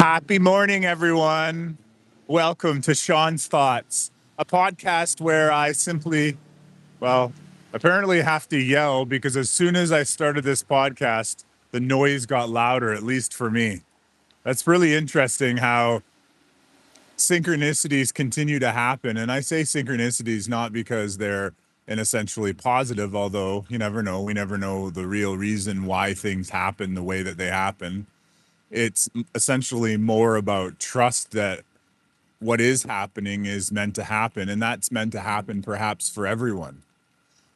Happy morning, everyone. Welcome to Sean's Thoughts, a podcast where I simply, well, apparently have to yell because as soon as I started this podcast, the noise got louder, at least for me. That's really interesting how synchronicities continue to happen. And I say synchronicities not because they're an essentially positive, although you never know. We never know the real reason why things happen the way that they happen. It's essentially more about trust that what is happening is meant to happen, and that's meant to happen perhaps for everyone.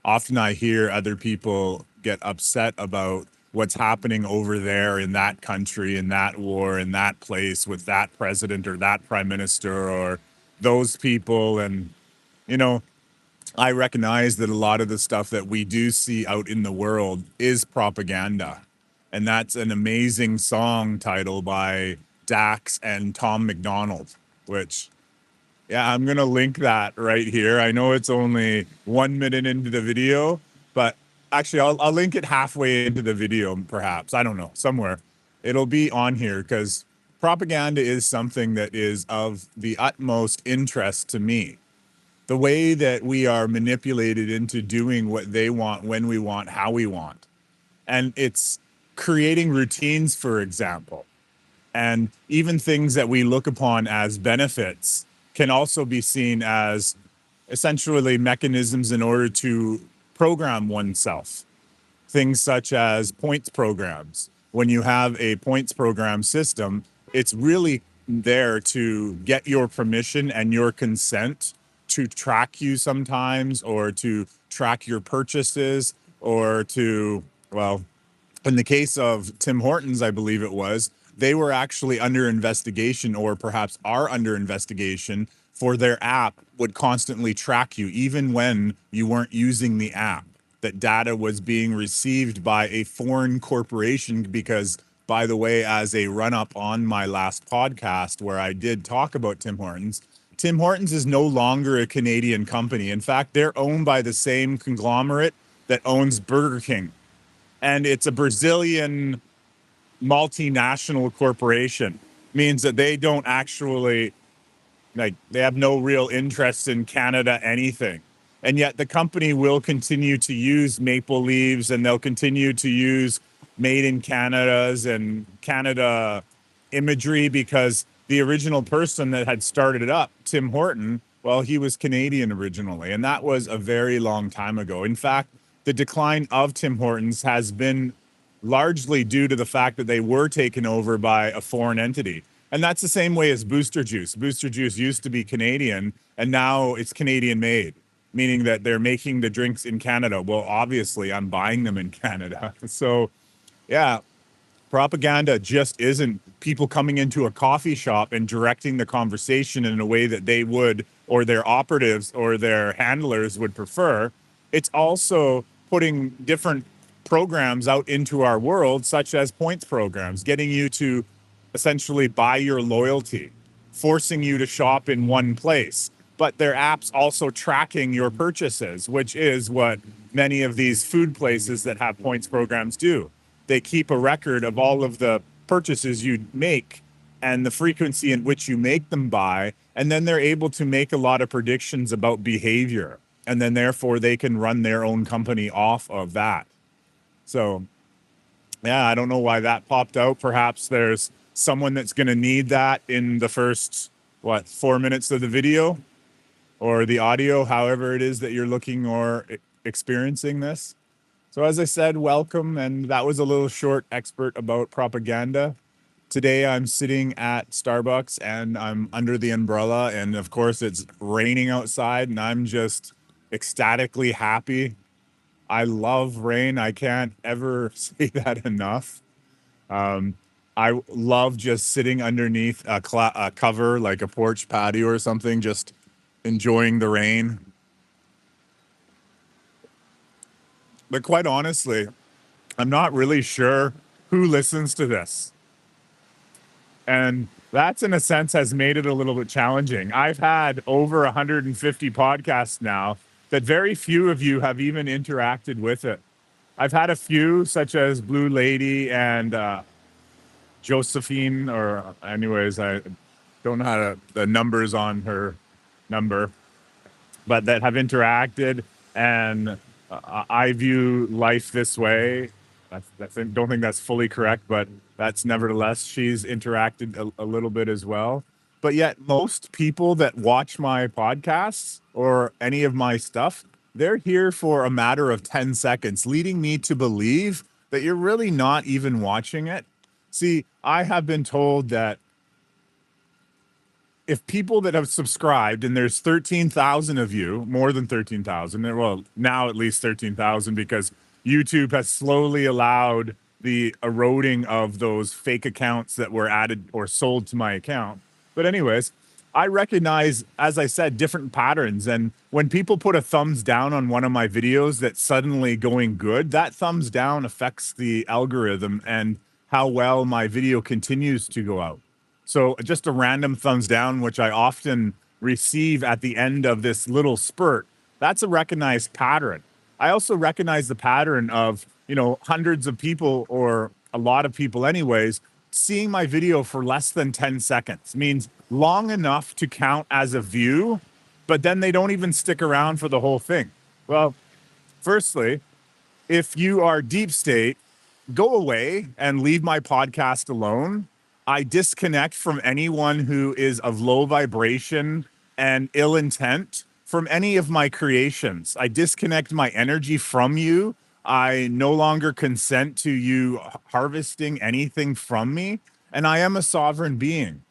Often I hear other people get upset about what's happening over there in that country, in that war, in that place with that president or that prime minister or those people. And, you know, I recognize that a lot of the stuff that we do see out in the world is propaganda. And that's an amazing song title by Dax and Tom McDonald, which, yeah, I'm going to link that right here. I know it's only 1 minute into the video, but actually, I'll link it halfway into the video, perhaps. I don't know, somewhere. It'll be on here because propaganda is something that is of the utmost interest to me. The way that we are manipulated into doing what they want, when we want, how we want. And it's creating routines, for example. And even things that we look upon as benefits can also be seen as essentially mechanisms in order to program oneself. Things such as points programs. When you have a points program system, it's really there to get your permission and your consent to track you sometimes, or to track your purchases, or to, well, in the case of Tim Hortons, I believe it was, they were actually under investigation, or perhaps are under investigation, for their app would constantly track you, even when you weren't using the app. That data was being received by a foreign corporation because, by the way, as a run-up on my last podcast where I did talk about Tim Hortons is no longer a Canadian company. In fact, they're owned by the same conglomerate that owns Burger King. And it's a Brazilian multinational corporation. Means that they don't actually, they have no real interest in Canada anything. And yet the company will continue to use maple leaves, and they'll continue to use made in Canada's and Canada imagery, because the original person that had started it up, Tim Horton, well, he was Canadian originally, and that was a very long time ago. In fact, the decline of Tim Hortons has been largely due to the fact that they were taken over by a foreign entity. And that's the same way as Booster Juice. Booster Juice used to be Canadian, and now it's Canadian made, meaning that they're making the drinks in Canada. Well, obviously, I'm buying them in Canada. So, yeah, propaganda just isn't people coming into a coffee shop and directing the conversation in a way that they would, or their operatives or their handlers would prefer. It's also putting different programs out into our world, such as points programs, getting you to essentially buy your loyalty, forcing you to shop in one place. But their apps also tracking your purchases, which is what many of these food places that have points programs do. They keep a record of all of the purchases you make and the frequency in which you make them by, and then they're able to make a lot of predictions about behavior. And then therefore they can run their own company off of that. So, yeah, I don't know why that popped out. Perhaps there's someone that's going to need that in the first, 4 minutes of the video or the audio, however it is that you're looking or experiencing this. So as I said, welcome. And that was a little short expert about propaganda. Today I'm sitting at Starbucks and I'm under the umbrella. And of course it's raining outside and I'm just ecstatically happy. I love rain. I can't ever say that enough. I love just sitting underneath a cover, like a porch patio or something, just enjoying the rain. But quite honestly, I'm not really sure who listens to this. And that's, in a sense, has made it a little bit challenging. I've had over 150 podcasts now that very few of you have even interacted with it. I've had a few, such as Blue Lady and Josephine, or anyways, I don't know the numbers on her number, but that have interacted, and I view life this way. Don't think that's fully correct, but that's nevertheless she's interacted a little bit as well. But yet, most people that watch my podcasts or any of my stuff, they're here for a matter of 10 seconds, leading me to believe that you're really not even watching it. See, I have been told that if people that have subscribed, and there's 13,000 of you, more than 13,000, well, now at least 13,000, because YouTube has slowly allowed the eroding of those fake accounts that were added or sold to my account. But, anyways, I recognize, as I said, different patterns. And when people put a thumbs down on one of my videos that's suddenly going good, that thumbs down affects the algorithm and how well my video continues to go out. So just a random thumbs down, which I often receive at the end of this little spurt, that's a recognized pattern. I also recognize the pattern of, hundreds of people, or a lot of people anyways, seeing my video for less than 10 seconds, means long enough to count as a view, but then they don't even stick around for the whole thing. Well, firstly, if you are deep state, go away and leave my podcast alone. I disconnect from anyone who is of low vibration and ill intent from any of my creations. I disconnect my energy from you. I no longer consent to you harvesting anything from me. And I am a sovereign being.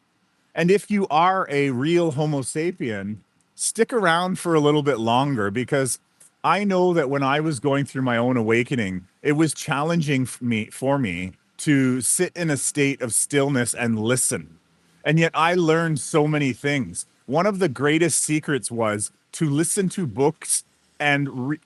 And if you are a real Homo sapien, stick around for a little bit longer, because I know that when I was going through my own awakening, it was challenging for me to sit in a state of stillness and listen. And yet I learned so many things. One of the greatest secrets was to listen to books and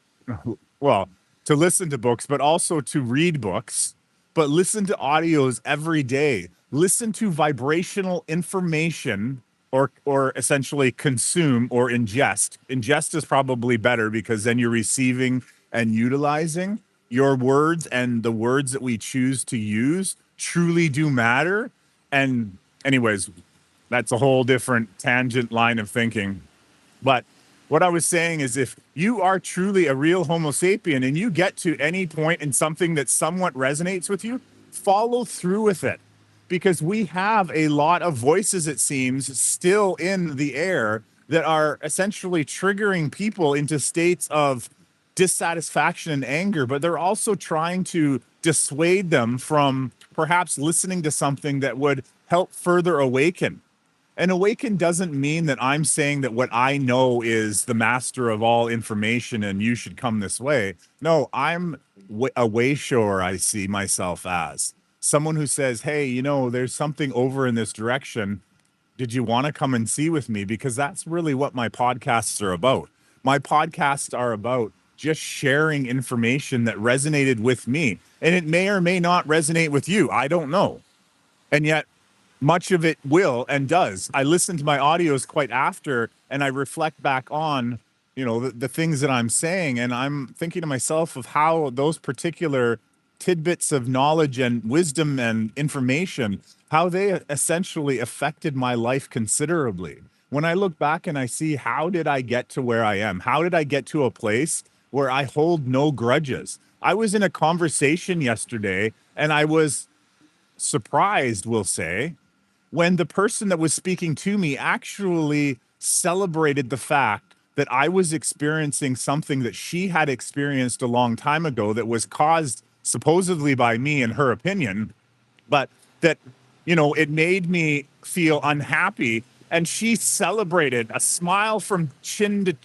well, to listen to books, but also to read books, but listen to audios every day. Listen to vibrational information, or essentially consume or ingest. Ingest is probably better, because then you're receiving and utilizing. Your words and the words that we choose to use truly do matter. And anyways, that's a whole different tangent line of thinking. But what I was saying is, if you are truly a real Homo sapien and you get to any point in something that somewhat resonates with you, follow through with it. Because we have a lot of voices, it seems, still in the air that are essentially triggering people into states of dissatisfaction and anger, but they're also trying to dissuade them from perhaps listening to something that would help further awaken. And awaken doesn't mean that I'm saying that what I know is the master of all information and you should come this way. No, I'm a way shower. I see myself as someone who says, hey, there's something over in this direction. Did you want to come and see with me? Because that's really what my podcasts are about. My podcasts are about just sharing information that resonated with me. And it may or may not resonate with you. I don't know. And yet, much of it will and does. I listen to my audios quite after, and I reflect back on, the things that I'm saying, and I'm thinking to myself of how those particular tidbits of knowledge and wisdom and information, how they essentially affected my life considerably. When I look back and I see, how did I get to where I am? How did I get to a place where I hold no grudges? I was in a conversation yesterday, and I was surprised, we'll say, when the person that was speaking to me actually celebrated the fact that I was experiencing something that she had experienced a long time ago, that was caused supposedly by me, in her opinion, but that, it made me feel unhappy. And she celebrated, a smile from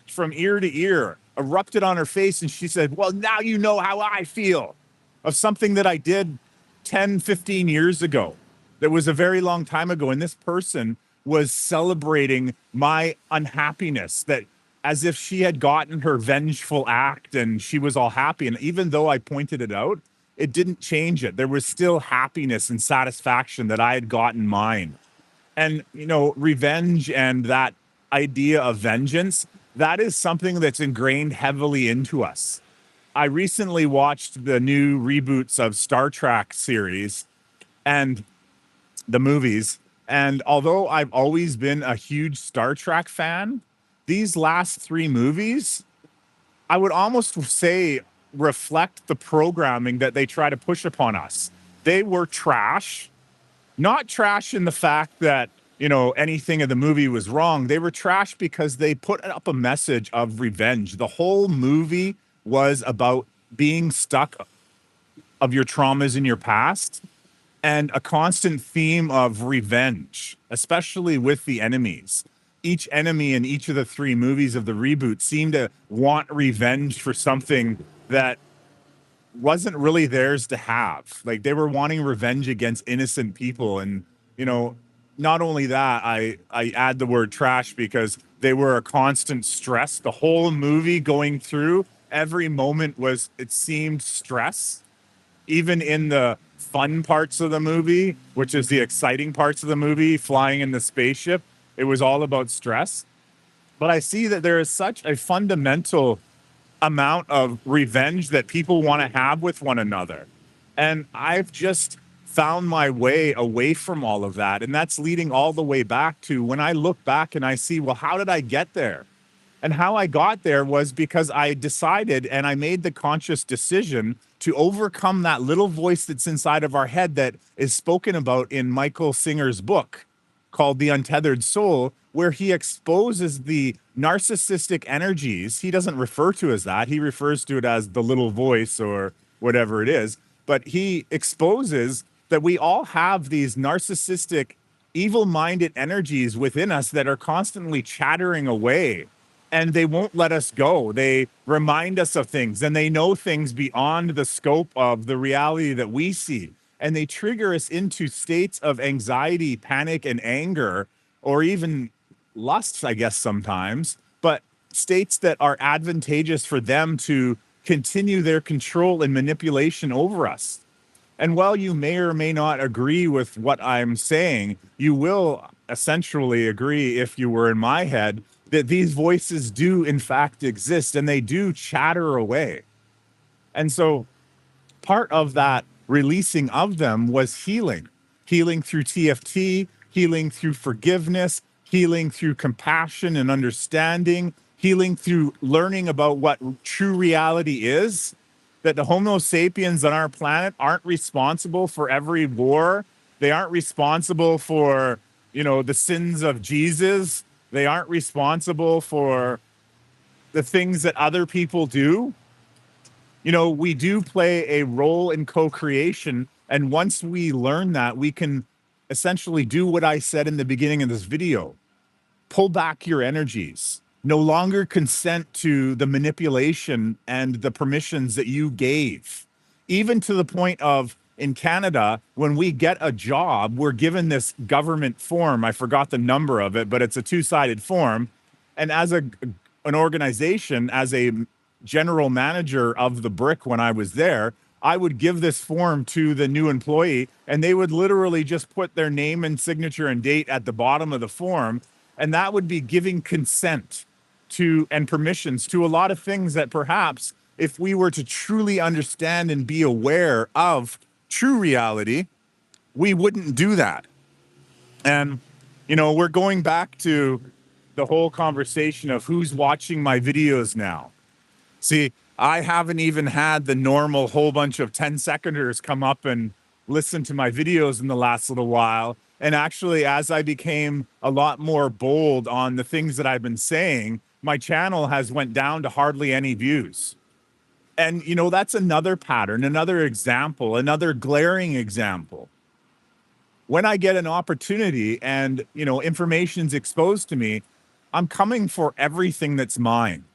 from ear to ear erupted on her face. And she said, well, now you know how I feel, of something that I did 10, 15 years ago. That was a very long time ago. And this person was celebrating my unhappiness, that as if she had gotten her vengeful act and she was all happy. And even though I pointed it out, it didn't change it. There was still happiness and satisfaction that I had gotten mine. And, revenge and that idea of vengeance, that is something that's ingrained heavily into us. I recently watched the new reboots of Star Trek series, and the movies. And although I've always been a huge Star Trek fan, these last three movies, I would almost say, reflect the programming that they try to push upon us. They were trash, not trash in the fact that, anything of the movie was wrong. They were trash because they put up a message of revenge. The whole movie was about being stuck of your traumas in your past and a constant theme of revenge, especially with the enemies. Each enemy in each of the three movies of the reboot seemed to want revenge for something that wasn't really theirs to have. Like they were wanting revenge against innocent people. And, you know, not only that, I add the word trash because they were a constant stress. The whole movie going through, every moment was, it seemed stress, even in the fun parts of the movie, which is the exciting parts of the movie, flying in the spaceship. It was all about stress. But I see that there is such a fundamental amount of revenge that people want to have with one another. And I've just found my way away from all of that. And that's leading all the way back to when I look back and I see, well, how did I get there? And how I got there was because I decided and I made the conscious decision to overcome that little voice that's inside of our head that is spoken about in Michael Singer's book called The Untethered Soul, where he exposes the narcissistic energies. He doesn't refer to it as that. He refers to it as the little voice or whatever it is. But he exposes that we all have these narcissistic, evil-minded energies within us that are constantly chattering away, and they won't let us go. They remind us of things, and they know things beyond the scope of the reality that we see. And they trigger us into states of anxiety, panic, and anger, or even lusts, I guess, sometimes, but states that are advantageous for them to continue their control and manipulation over us. And while you may or may not agree with what I'm saying, you will essentially agree, if you were in my head, that these voices do in fact exist and they do chatter away. And so part of that releasing of them was healing through TFT, healing through forgiveness, healing through compassion and understanding, healing through learning about what true reality is, that the Homo sapiens on our planet aren't responsible for every war. They aren't responsible for, the sins of Jesus. They aren't responsible for the things that other people do. We do play a role in co-creation. And once we learn that, we can essentially do what I said in the beginning of this video: pull back your energies, no longer consent to the manipulation and the permissions that you gave. Even to the point of, in Canada, when we get a job, we're given this government form. I forgot the number of it, but it's a two-sided form. And as an organization, as a general manager of the Brick when I was there, I would give this form to the new employee, and they would literally just put their name and signature and date at the bottom of the form. And that would be giving consent to and permissions to a lot of things that perhaps, if we were to truly understand and be aware of true reality, we wouldn't do that. And, we're going back to the whole conversation of who's watching my videos now. See, I haven't even had the normal whole bunch of 10-seconders come up and listen to my videos in the last little while. And actually, as I became a lot more bold on the things that I've been saying, my channel has went down to hardly any views. And, that's another pattern, another example, another glaring example. When I get an opportunity and, information's exposed to me, I'm coming for everything that's mine.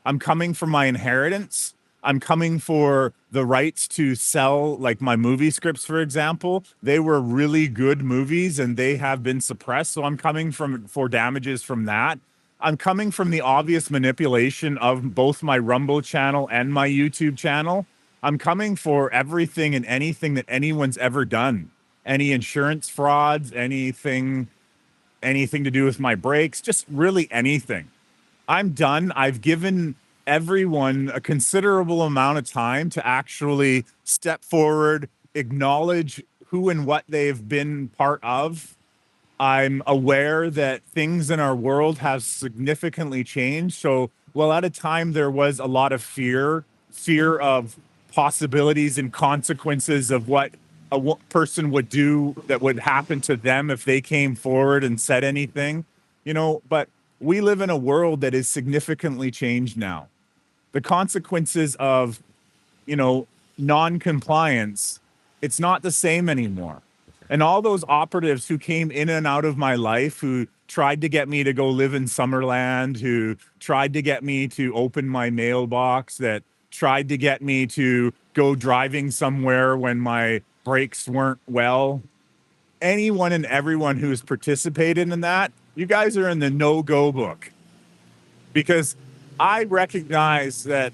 I'm coming for my inheritance. I'm coming for the rights to sell, like my movie scripts, for example. They were really good movies and they have been suppressed. So I'm coming for damages from that. I'm coming from the obvious manipulation of both my Rumble channel and my YouTube channel. I'm coming for everything and anything that anyone's ever done. Any insurance frauds, anything to do with my brakes, just really anything. I'm done. I've given everyone a considerable amount of time to actually step forward, acknowledge who and what they've been part of. I'm aware that things in our world have significantly changed. So, well, at a time there was a lot of fear of possibilities and consequences of what a person would do that would happen to them if they came forward and said anything, but we live in a world that is significantly changed now. The consequences of non-compliance, it's not the same anymore. And all those operatives who came in and out of my life, who tried to get me to go live in Summerland, who tried to get me to open my mailbox, that tried to get me to go driving somewhere when my brakes weren't well, anyone and everyone who's participated in that, you guys are in the no-go book. Because I recognize that,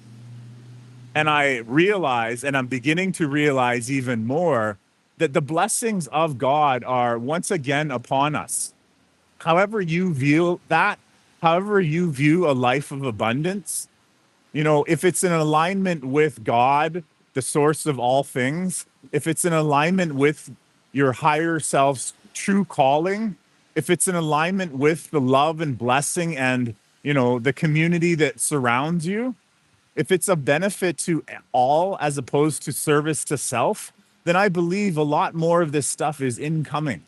and I realize, and I'm beginning to realize even more, that the blessings of God are once again upon us. However you view that, however you view a life of abundance, if it's in alignment with God, the source of all things, if it's in alignment with your higher self's true calling, if it's in alignment with the love and blessing and, the community that surrounds you, if it's a benefit to all as opposed to service to self, then I believe a lot more of this stuff is incoming.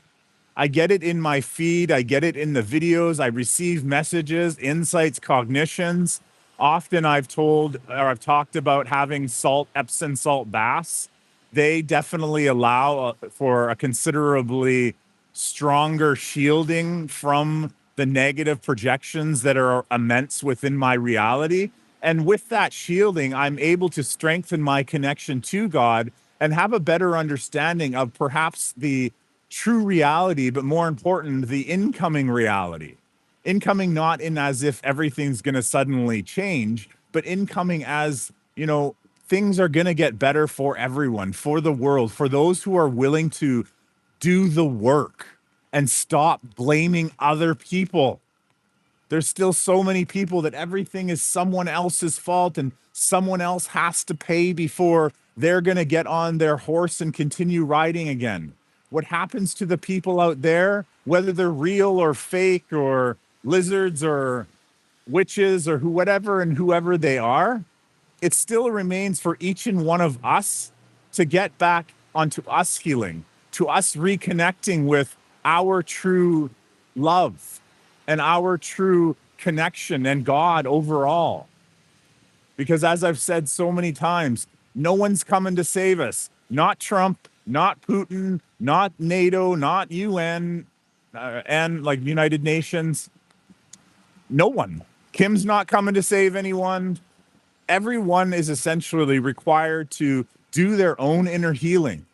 I get it in my feed. I get it in the videos. I receive messages, insights, cognitions. Often I've talked about having Epsom salt baths. They definitely allow for a considerably stronger shielding from the negative projections that are immense within my reality. And with that shielding, I'm able to strengthen my connection to God and have a better understanding of perhaps the true reality, but more important, the incoming reality. Incoming not in as if everything's going to suddenly change, but incoming as, things are going to get better for everyone, for the world, for those who are willing to do the work and stop blaming other people. There's still so many people that everything is someone else's fault and someone else has to pay before they're going to get on their horse and continue riding again. What happens to the people out there, whether they're real or fake or lizards or witches or whoever they are, it still remains for each and one of us to get back onto us healing, to us reconnecting with our true love and our true connection and God overall. Because as I've said so many times, no one's coming to save us. Not Trump, not Putin, not NATO, not UN, and like United Nations. No one. Kim's not coming to save anyone. Everyone is essentially required to do their own inner healing.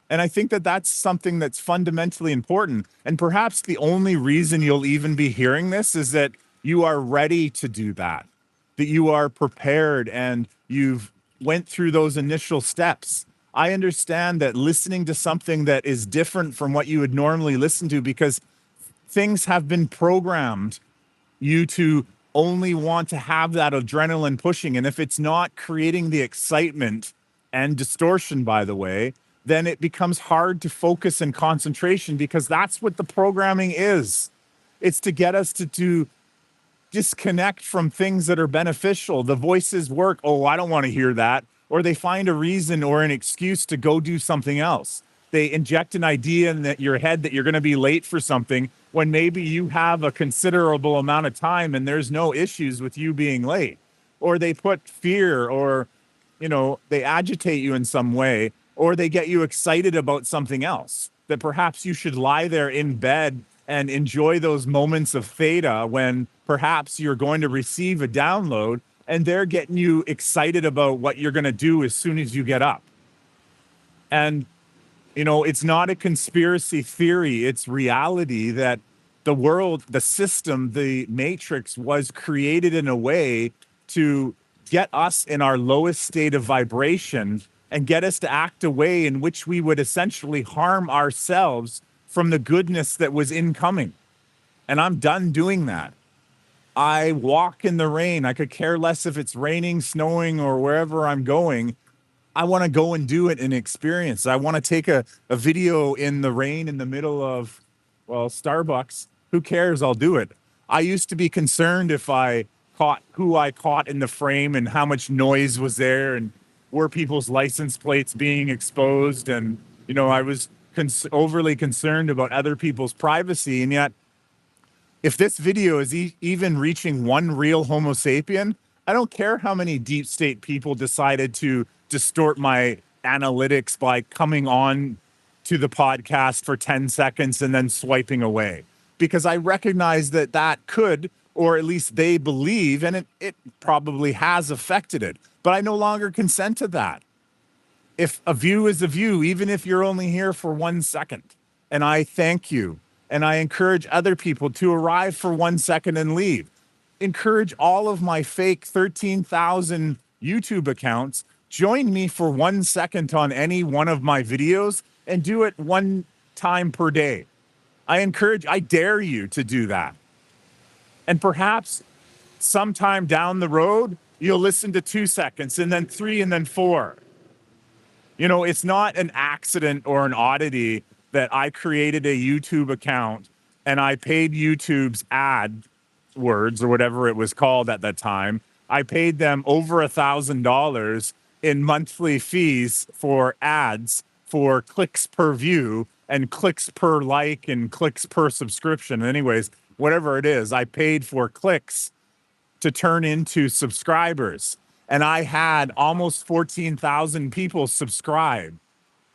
And I think that that's something that's fundamentally important. And perhaps the only reason you'll even be hearing this is that you are ready to do that you are prepared and you've went through those initial steps. I understand that listening to something that is different from what you would normally listen to, because things have been programmed you to only want to have that adrenaline pushing. And if it's not creating the excitement and distortion, by the way, then it becomes hard to focus and concentration, because that's what the programming is. It's to get us to disconnect from things that are beneficial. The voices work. Oh, I don't want to hear that. Or they find a reason or an excuse to go do something else. They inject an idea in your head that you're going to be late for something when maybe you have a considerable amount of time and there's no issues with you being late. Or they put fear, or, they agitate you in some way, or they get you excited about something else, that perhaps you should lie there in bed and enjoy those moments of theta when perhaps you're going to receive a download and they're getting you excited about what you're going to do as soon as you get up. And, it's not a conspiracy theory. It's reality that the world, the system, the matrix was created in a way to get us in our lowest state of vibration and get us to act a way in which we would essentially harm ourselves from the goodness that was incoming. And I'm done doing that. I walk in the rain. I could care less if it's raining, snowing, or wherever I'm going. I want to go and do it and experience. I want to take a video in the rain in the middle of, well, Starbucks. Who cares? I'll do it. I used to be concerned if I caught who I caught in the frame and how much noise was there and were people's license plates being exposed. And, I was overly concerned about other people's privacy. And yet, if this video is even reaching one real Homo sapien, I don't care how many deep state people decided to distort my analytics by coming on to the podcast for 10 seconds and then swiping away. Because I recognize that that could, or at least they believe, and it probably has affected it. But I no longer consent to that. If a view is a view, even if you're only here for 1 second, and I thank you, and I encourage other people to arrive for 1 second and leave. Encourage all of my fake 13,000 YouTube accounts, join me for 1 second on any one of my videos and do it one time per day. I dare you to do that. And perhaps sometime down the road, you'll listen to 2 seconds and then 3 and then 4. It's not an accident or an oddity that I created a YouTube account and I paid YouTube's AdWords or whatever it was called at that time. I paid them over $1,000 in monthly fees for ads, for clicks per view and clicks per like and clicks per subscription. Anyways, whatever it is, I paid for clicks to turn into subscribers. And I had almost 14,000 people subscribe.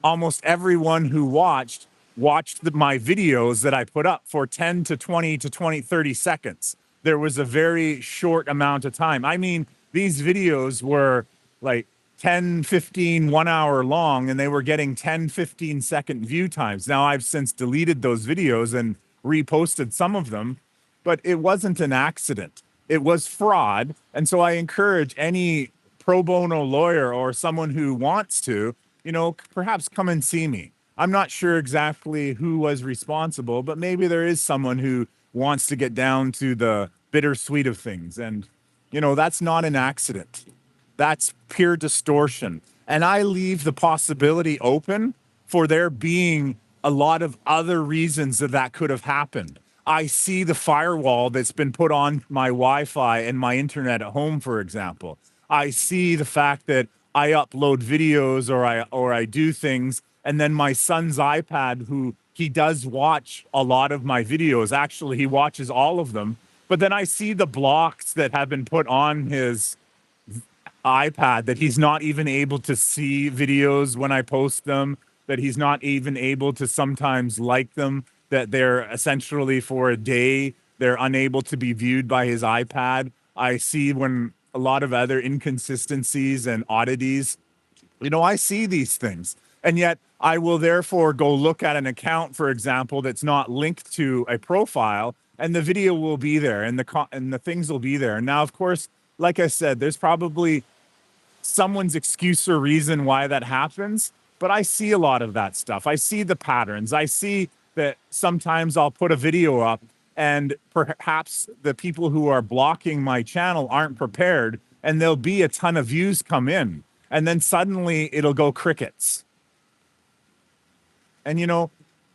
Almost everyone who watched my videos that I put up for 10 to 20 to 30 seconds. There was a very short amount of time. I mean, these videos were like 10, 15, 1 hour long, and they were getting 10, 15-second view times. Now, I've since deleted those videos and reposted some of them, but it wasn't an accident. It was fraud. And so I encourage any pro bono lawyer or someone who wants to, perhaps come and see me. I'm not sure exactly who was responsible, but maybe there is someone who wants to get down to the bittersweet of things. And, that's not an accident. That's pure distortion. And I leave the possibility open for there being a lot of other reasons that could have happened. I see the firewall that's been put on my Wi-Fi and my internet at home, for example. I see the fact that I upload videos or I do things, and then my son's iPad, who he does watch a lot of my videos. Actually, he watches all of them. But then I see the blocks that have been put on his iPad, that he's not even able to see videos when I post them, that he's not even able to sometimes like them, that they're essentially for a day, they're unable to be viewed by his iPad. I see when a lot of other inconsistencies and oddities, I see these things. And yet I will therefore go look at an account, for example, that's not linked to a profile, and the video will be there and the things will be there. And now, of course, like I said, there's probably someone's excuse or reason why that happens, but I see a lot of that stuff. I see the patterns. I see that sometimes I'll put a video up and perhaps the people who are blocking my channel aren't prepared, and there'll be a ton of views come in, and then suddenly it'll go crickets. And,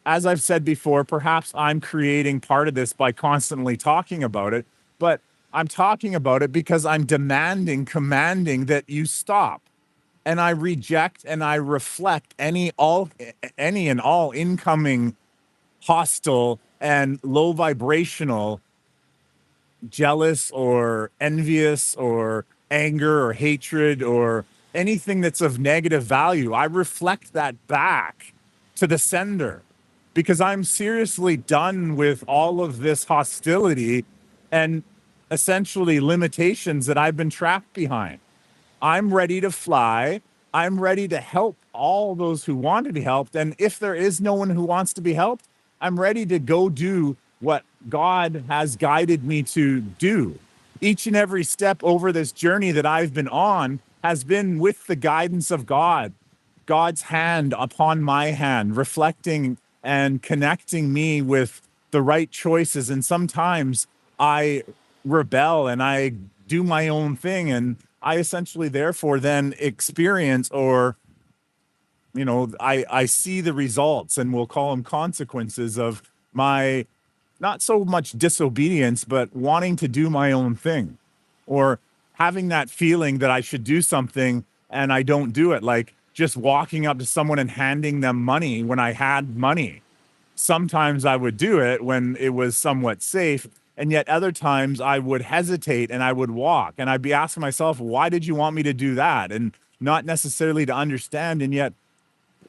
as I've said before, perhaps I'm creating part of this by constantly talking about it, but I'm talking about it because I'm commanding that you stop. And I reject and I reflect any and all incoming hostile and low vibrational, jealous or envious or anger or hatred or anything that's of negative value. I reflect that back to the sender because I'm seriously done with all of this hostility and essentially limitations that I've been trapped behind. I'm ready to fly. I'm ready to help all those who want to be helped. And if there is no one who wants to be helped, I'm ready to go do what God has guided me to do. Each and every step over this journey that I've been on has been with the guidance of God, God's hand upon my hand, reflecting and connecting me with the right choices. And sometimes I rebel and I do my own thing. And I essentially therefore then experience, or I see the results, and we'll call them consequences of my not so much disobedience, but wanting to do my own thing, or having that feeling that I should do something and I don't do it. Like just walking up to someone and handing them money when I had money. Sometimes I would do it when it was somewhat safe. And yet other times I would hesitate and I would walk, and I'd be asking myself, why did you want me to do that? And not necessarily to understand. And yet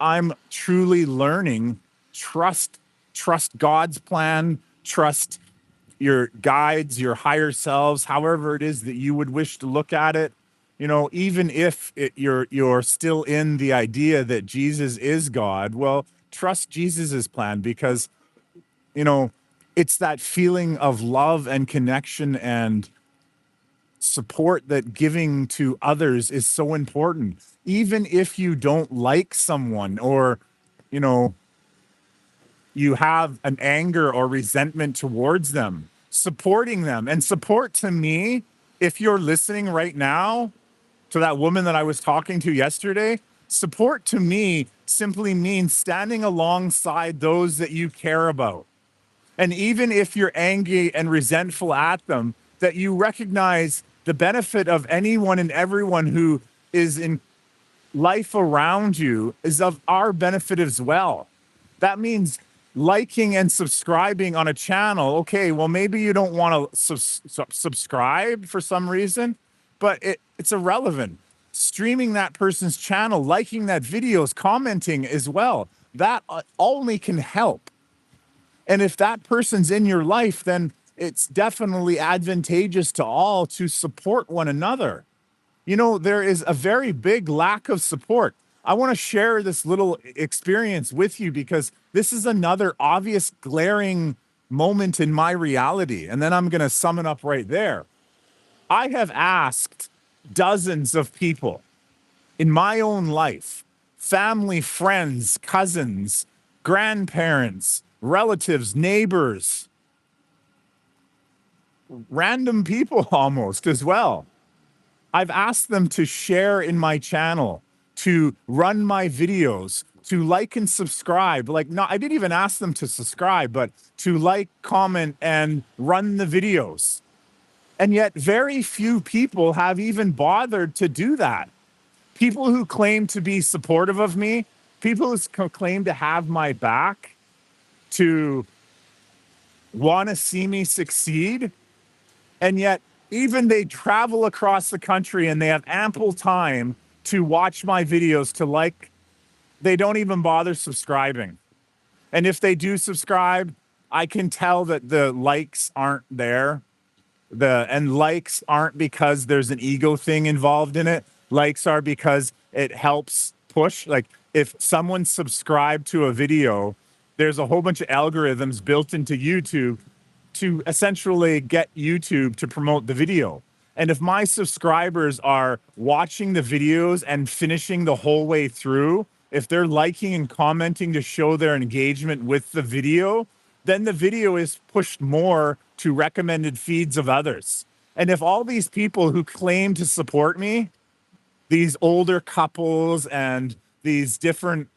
I'm truly learning, trust, trust God's plan, trust your guides, your higher selves, however it is that you would wish to look at it. Even if you're still in the idea that Jesus is God, well, trust Jesus's plan, because you know it's that feeling of love and connection and support that giving to others is so important. Even if you don't like someone, or you know you have an anger or resentment towards them, supporting them. And support to me, if you're listening right now to that woman that I was talking to yesterday, support to me simply means standing alongside those that you care about. And even if you're angry and resentful at them, that you recognize the benefit of anyone and everyone who is in life around you is of our benefit as well. That means liking and subscribing on a channel. Okay, well, maybe you don't want to subscribe for some reason, but it's irrelevant. Streaming that person's channel, liking that videos, commenting as well, that only can help. And if that person's in your life, then it's definitely advantageous to all to support one another. There is a very big lack of support. I want to share this little experience with you, because this is another obvious glaring moment in my reality. And then I'm going to sum it up right there. I have asked dozens of people in my own life, family, friends, cousins, grandparents, relatives, neighbors, random people almost as well. I've asked them to share in my channel, to run my videos, to like and subscribe. Like, no, I didn't even ask them to subscribe, but to like, comment, and run the videos. And yet very few people have even bothered to do that. People who claim to be supportive of me, people who claim to have my back, to want to see me succeed, and yet even they travel across the country and they have ample time to watch my videos, to like, they don't even bother subscribing. And if they do subscribe, I can tell that the likes aren't there. And likes aren't because there's an ego thing involved in it. Likes are because it helps push. Like if someone subscribed to a video, there's a whole bunch of algorithms built into YouTube to essentially get YouTube to promote the video. And if my subscribers are watching the videos and finishing the whole way through, if they're liking and commenting to show their engagement with the video, then the video is pushed more to recommended feeds of others. And if all these people who claim to support me, these older couples and these different,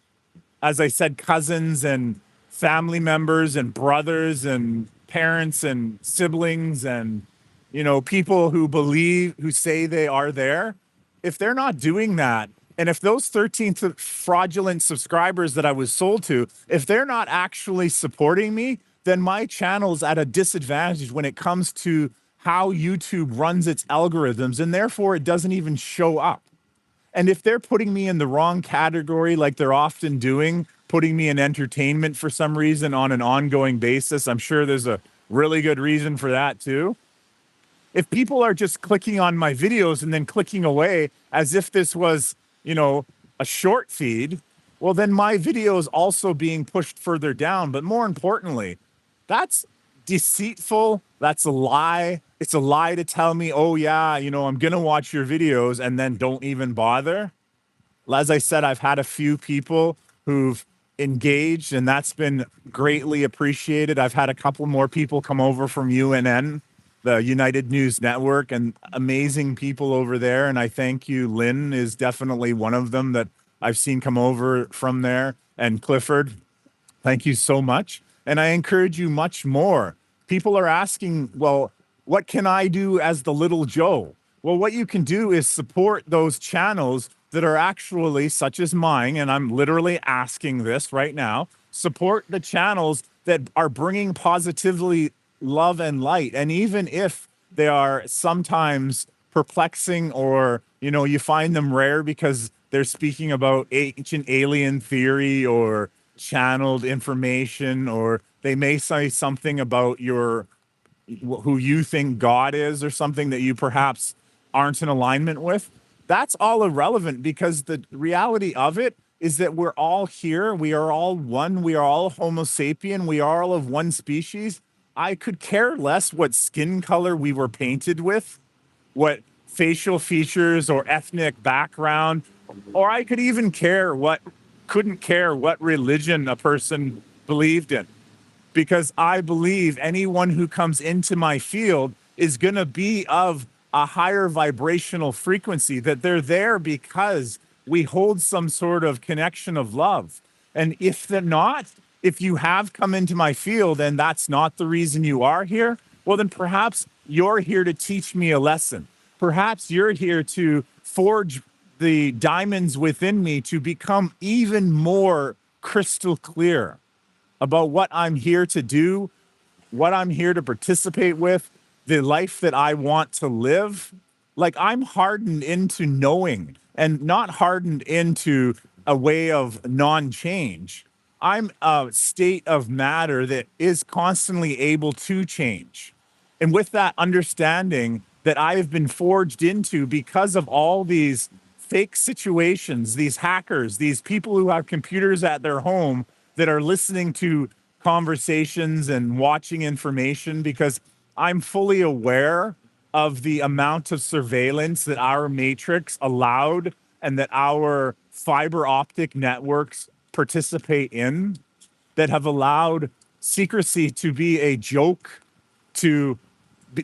as I said, cousins and family members and brothers and parents and siblings and, people who say they are there, if they're not doing that, and if those 13 fraudulent subscribers that I was sold to, if they're not actually supporting me, then my channel's at a disadvantage when it comes to how YouTube runs its algorithms, and therefore it doesn't even show up. And if they're putting me in the wrong category, like they're often doing, putting me in entertainment for some reason on an ongoing basis, I'm sure there's a really good reason for that too. If people are just clicking on my videos and then clicking away as if this was, a short feed, well, then my video is also being pushed further down. But more importantly, that's deceitful. That's a lie. It's a lie to tell me, oh, yeah, I'm going to watch your videos and then don't even bother. As I said, I've had a few people who've engaged, and that's been greatly appreciated. I've had a couple more people come over from UNN the United News Network, and amazing people over there. And I thank you. Lynn is definitely one of them that I've seen come over from there, and Clifford. Thank you so much. And I encourage you much more. People are asking, well, what can I do as the little Joe? Well, what you can do is support those channels that are actually, such as mine, and I'm literally asking this right now, support the channels that are bringing positively love and light. And even if they are sometimes perplexing, or, you find them rare because they're speaking about ancient alien theory or channeled information, or they may say something about who you think God is, or something that you perhaps aren't in alignment with. That's all irrelevant, because the reality of it is that we're all here. We are all one. We are all Homo sapien. We are all of one species. I could care less what skin color we were painted with, what facial features or ethnic background, or I could even couldn't care what religion a person believed in, because I believe anyone who comes into my field is going to be of a higher vibrational frequency, that they're there because we hold some sort of connection of love. And if they're not, if you have come into my field and that's not the reason you are here, well, then perhaps you're here to teach me a lesson. Perhaps you're here to forge the diamonds within me to become even more crystal clear about what I'm here to do, what I'm here to participate with, the life that I want to live. Like, I'm hardened into knowing, and not hardened into a way of non-change. I'm a state of matter that is constantly able to change. And with that understanding that I have been forged into because of all these fake situations, these hackers, these people who have computers at their home that are listening to conversations and watching information, because I'm fully aware of the amount of surveillance that our matrix allowed and that our fiber optic networks participate in, that have allowed secrecy to be a joke, to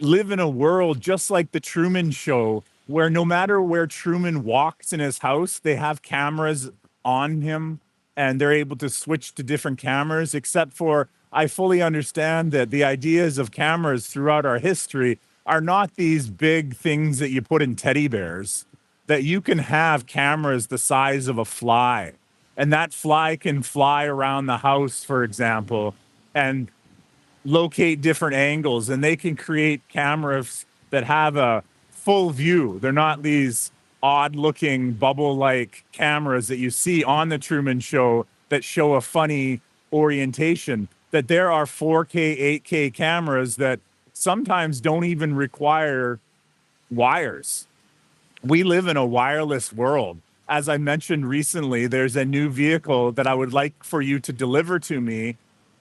live in a world just like the Truman Show, where no matter where Truman walks in his house, they have cameras on him and they're able to switch to different cameras. Except for, I fully understand that the ideas of cameras throughout our history are not these big things that you put in teddy bears, that you can have cameras the size of a fly, and that fly can fly around the house, for example, and locate different angles, and they can create cameras that have a full view. They're not these odd looking bubble like cameras that you see on the Truman Show that show a funny orientation. That there are 4K, 8K cameras that sometimes don't even require wires. We live in a wireless world. As I mentioned recently, there's a new vehicle that I would like for you to deliver to me,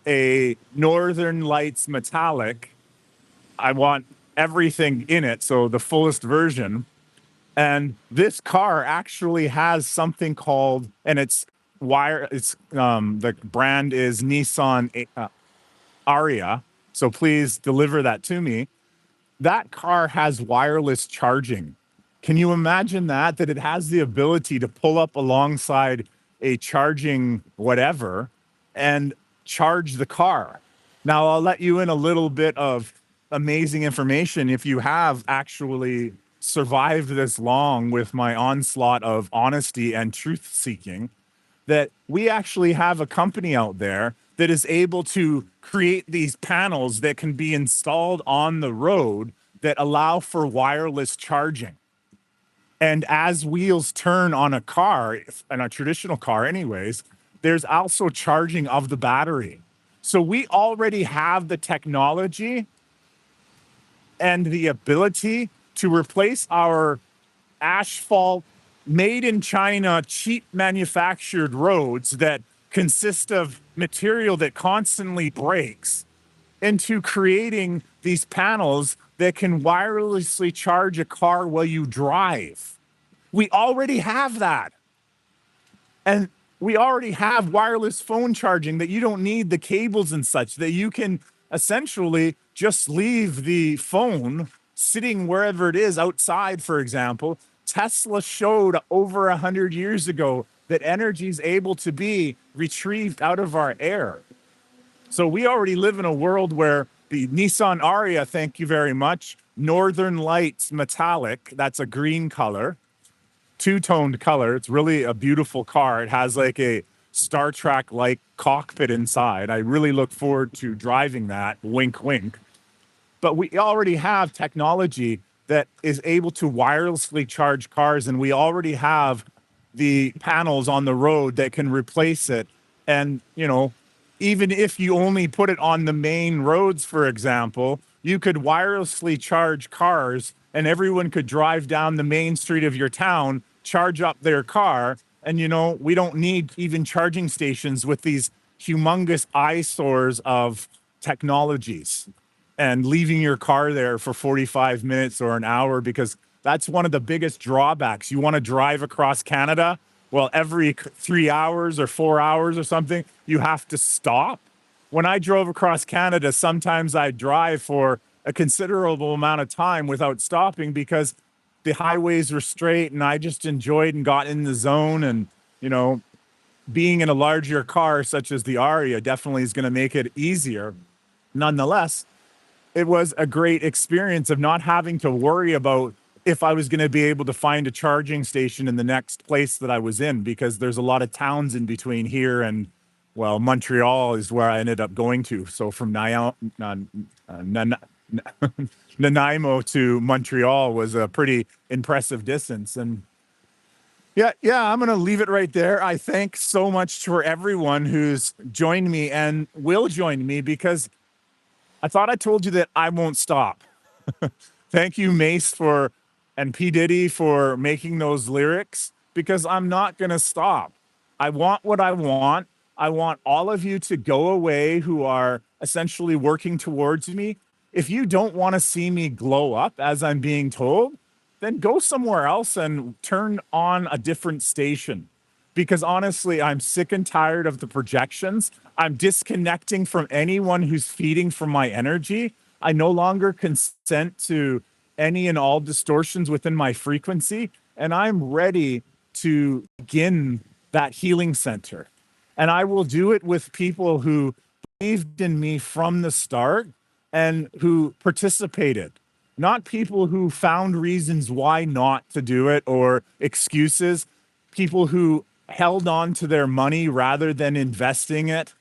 a Northern Lights metallic. I want everything in it, so the fullest version. And this car actually has something called, and it's the brand is Nissan Aria. So please deliver that to me. That car has wireless charging. Can you imagine that? That it has the ability to pull up alongside a charging whatever and charge the car. Now, I'll let you in a little bit of amazing information if you have actually survived this long with my onslaught of honesty and truth seeking, that we actually have a company out there that is able to create these panels that can be installed on the road that allow for wireless charging. And as wheels turn on a car, in a traditional car anyways, there's also charging of the battery. So we already have the technology and the ability to replace our asphalt, made in China, cheap manufactured roads that consist of material that constantly breaks, into creating these panels that can wirelessly charge a car while you drive. We already have that. And we already have wireless phone charging, that you don't need the cables and such, that you can essentially just leave the phone sitting wherever it is outside, for example. Tesla showed over 100 years ago that energy is able to be retrieved out of our air. So we already live in a world where the Nissan Aria, thank you very much, Northern Lights metallic, that's a green color, two-toned color. It's really a beautiful car. It has like a Star Trek-like cockpit inside. I really look forward to driving that. Wink, wink. But we already have technology that is able to wirelessly charge cars, and we already have the panels on the road that can replace it. And, even if you only put it on the main roads, for example, you could wirelessly charge cars and everyone could drive down the main street of your town, charge up their car. And, we don't need even charging stations with these humongous eyesores of technologies and leaving your car there for 45 minutes or an hour, because that's one of the biggest drawbacks. You want to drive across Canada, well, every 3 hours or 4 hours or something, you have to stop. When I drove across Canada, sometimes I drive for a considerable amount of time without stopping because the highways were straight and I just enjoyed and got in the zone. And, being in a larger car such as the Aria definitely is going to make it easier. Nonetheless, it was a great experience of not having to worry about if I was going to be able to find a charging station in the next place that I was in, because there's a lot of towns in between here and, well, Montreal is where I ended up going to. So from Nanaimo to Montreal was a pretty impressive distance. And yeah, I'm going to leave it right there. I thank so much for everyone who's joined me and will join me, because I thought I told you that I won't stop. Thank you, Mace, and P. Diddy for making those lyrics, because I'm not going to stop. I want what I want. I want all of you to go away who are essentially working towards me. If you don't want to see me glow up as I'm being told, then go somewhere else and turn on a different station. Because honestly, I'm sick and tired of the projections. I'm disconnecting from anyone who's feeding from my energy. I no longer consent to any and all distortions within my frequency. And I'm ready to begin that healing center. And I will do it with people who believed in me from the start and who participated, not people who found reasons why not to do it or excuses, people who held on to their money rather than investing it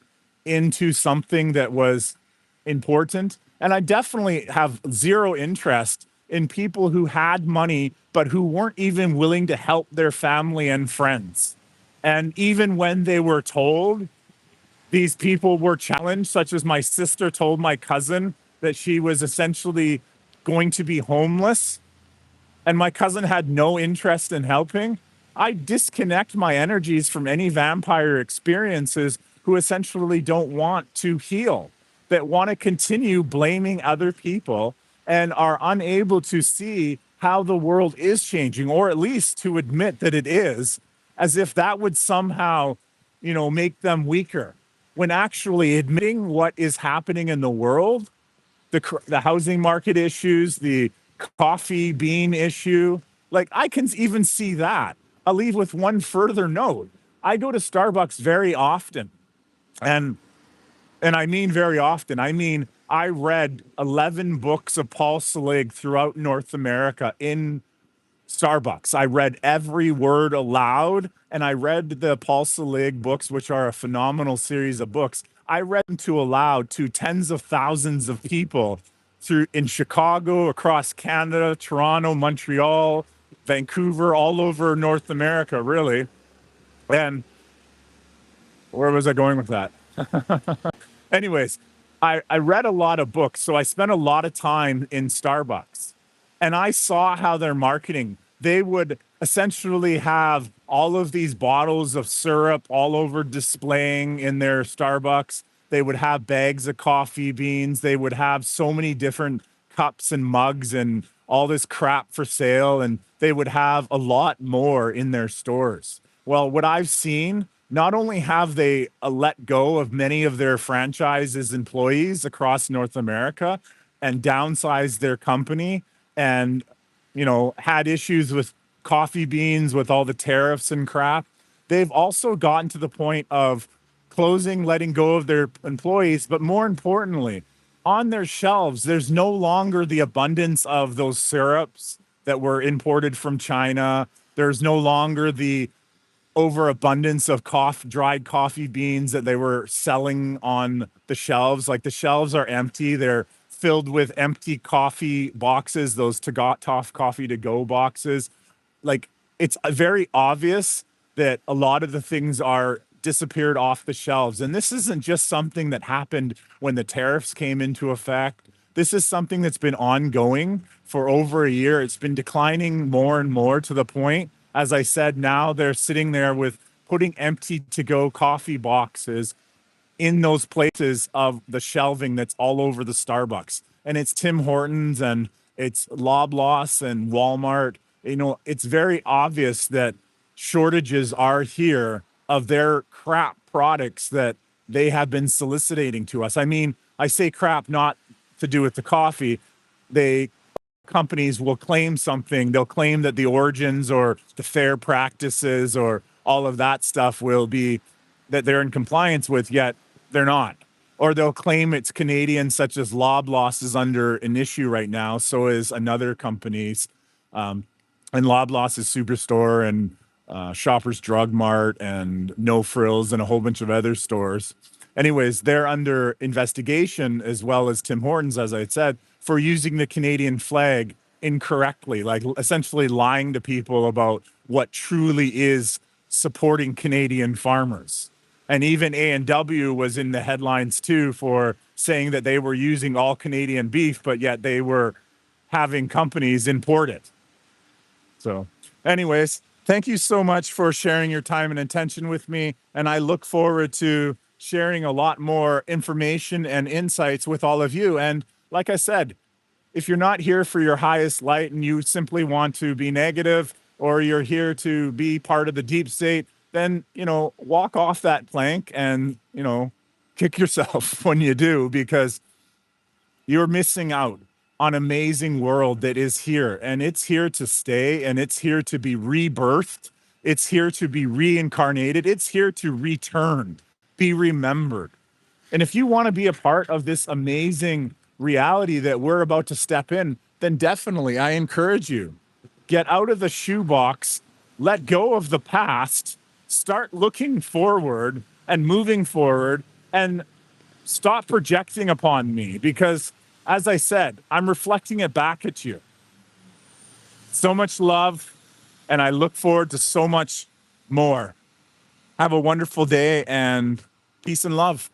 into something that was important. And I definitely have zero interest in people who had money, but who weren't even willing to help their family and friends. And even when they were told, these people were challenged, such as my sister told my cousin that she was essentially going to be homeless, and my cousin had no interest in helping. I disconnect my energies from any vampire experiences who essentially don't want to heal, that want to continue blaming other people and are unable to see how the world is changing, or at least to admit that it is, as if that would somehow, make them weaker. When actually admitting what is happening in the world, the housing market issues, the coffee bean issue, like I can even see that. I'll leave with one further note. I go to Starbucks very often, and I mean very often. I mean, I read 11 books of Paul Selig throughout North America in Starbucks. I read every word aloud, and I read the Paul Selig books, which are a phenomenal series of books. I read them to aloud to tens of thousands of people in Chicago, across Canada, Toronto, Montreal, Vancouver, all over North America, really. And where was I going with that? Anyways, I read a lot of books, so I spent a lot of time in Starbucks, and I saw how they're marketing. They would essentially have all of these bottles of syrup all over displaying in their Starbucks. They would have bags of coffee beans. They would have so many different cups and mugs and all this crap for sale, and they would have a lot more in their stores. Well, what I've seen not only have they let go of many of their franchises employees across North America and downsized their company and, had issues with coffee beans with all the tariffs and crap, they've also gotten to the point of closing, letting go of their employees, but more importantly, on their shelves, there's no longer the abundance of those syrups that were imported from China. There's no longer the overabundance of dried coffee beans that they were selling on the shelves. Like the shelves are empty. They're filled with empty coffee boxes, those Toff coffee to go boxes. Like it's very obvious that a lot of the things are disappeared off the shelves. And this isn't just something that happened when the tariffs came into effect. This is something that's been ongoing for over a year. It's been declining more and more to the point, as I said, now they're sitting there with putting empty to go coffee boxes in those places of the shelving that's all over the Starbucks. And it's Tim Hortons and it's Loblaws and Walmart. It's very obvious that shortages are here of their crap products that they have been soliciting to us. I mean, I say crap not to do with the coffee. They companies will claim something. They'll claim that the origins or the fair practices or all of that stuff will be that they're in compliance with, yet they're not. Or they'll claim it's Canadian, such as Loblaws is under an issue right now. So is another company's. And Loblaws is Superstore and Shoppers Drug Mart and No Frills and a whole bunch of other stores. Anyways, they're under investigation as well as Tim Hortons, as I had said, for using the Canadian flag incorrectly, like essentially lying to people about what truly is supporting Canadian farmers. And even A&W was in the headlines too for saying that they were using all Canadian beef, but yet they were having companies import it. So, anyways, thank you so much for sharing your time and attention with me. And I look forward to sharing a lot more information and insights with all of you. And like I said, if you're not here for your highest light and you simply want to be negative, or you're here to be part of the deep state, then, walk off that plank and, kick yourself when you do, because you're missing out on an amazing world that is here, and it's here to stay, and it's here to be rebirthed. It's here to be reincarnated. It's here to return, be remembered. And if you want to be a part of this amazing reality that we're about to step in, then definitely I encourage you, get out of the shoebox, let go of the past, start looking forward and moving forward, and stop projecting upon me, because as I said, I'm reflecting it back at you. So much love, and I look forward to so much more. Have a wonderful day and peace and love.